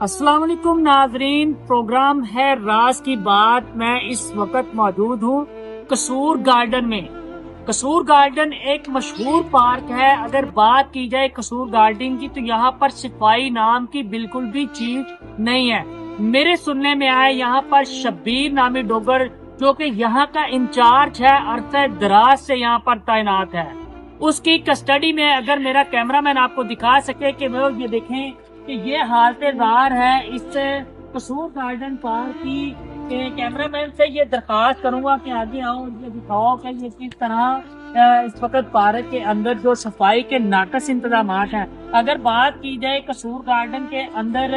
السلام علیکم ناظرین، پروگرام ہے راز کی بات۔ میں اس وقت موجود ہوں قصور گارڈن میں۔ قصور گارڈن ایک مشہور پارک ہے۔ اگر بات کی جائے قصور گارڈن کی تو یہاں پر صفائی نام کی بالکل بھی چیز نہیں ہے۔ میرے سننے میں آئے یہاں پر شبیر نامی ڈوگر جو کہ یہاں کا انچارج ہے، عرصہ دراز سے یہاں پر تعینات ہے، اس کی کسٹڈی میں اگر میرا کیمرہ مین آپ کو دکھا سکے کہ وہ یہ دیکھیں کہ یہ حالت زار ہے اس قصور گارڈن پارک کی، کہ کیمرہ مین سے یہ درخواست کروں گا کہ آگے آؤ، یہ دکھاؤ کہ یہ کس طرح اس وقت پارک کے اندر جو صفائی کے ناقص انتظامات ہیں۔ اگر بات کی جائے قصور گارڈن کے اندر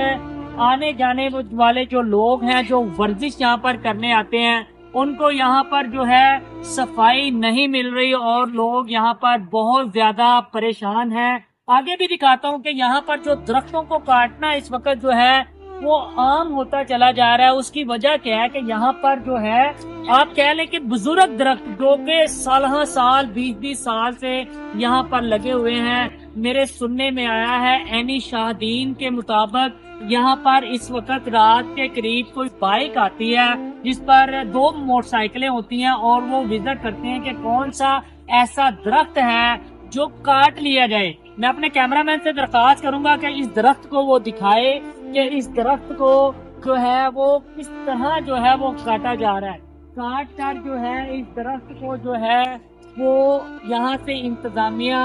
آنے جانے والے جو لوگ ہیں جو ورزش یہاں پر کرنے آتے ہیں، ان کو یہاں پر جو ہے صفائی نہیں مل رہی اور لوگ یہاں پر بہت زیادہ پریشان ہیں۔ آگے بھی دکھاتا ہوں کہ یہاں پر جو درختوں کو کاٹنا اس وقت جو ہے وہ عام ہوتا چلا جا رہا ہے۔ اس کی وجہ کیا ہے کہ یہاں پر جو ہے آپ کہہ لیں کہ بزرگ درخت جو کہ سالہ سال 20 سال سے یہاں پر لگے ہوئے ہیں۔ میرے سننے میں آیا ہے اینی شاہدین کے مطابق یہاں پر اس وقت رات کے قریب کوئی بائک آتی ہے جس پر 2 موٹر سائیکلیں ہوتی ہیں اور وہ وزٹ کرتے ہیں کہ کون سا ایسا درخت ہے جو کاٹ لیا جائے۔ میں اپنے کیمرہ مین سے درخواست کروں گا کہ اس درخت کو وہ دکھائے کہ اس درخت کو جو ہے وہ کس طرح جو ہے وہ کاٹا جا رہا ہے۔ کاٹ کر جو ہے اس درخت کو جو ہے وہ یہاں سے انتظامیہ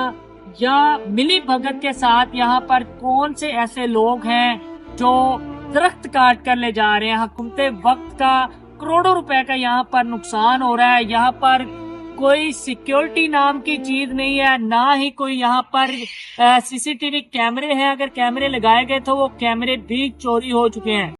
یا ملی بھگت کے ساتھ یہاں پر کون سے ایسے لوگ ہیں جو درخت کاٹ کر لے جا رہے ہیں۔ حکومت وقت کا کروڑوں روپے کا یہاں پر نقصان ہو رہا ہے۔ یہاں پر کوئی سیکیورٹی نام کی چیز نہیں ہے، نہ ہی کوئی یہاں پر سی سی ٹی وی کیمرے ہیں۔ اگر کیمرے لگائے گئے تو وہ کیمرے بھی چوری ہو چکے ہیں۔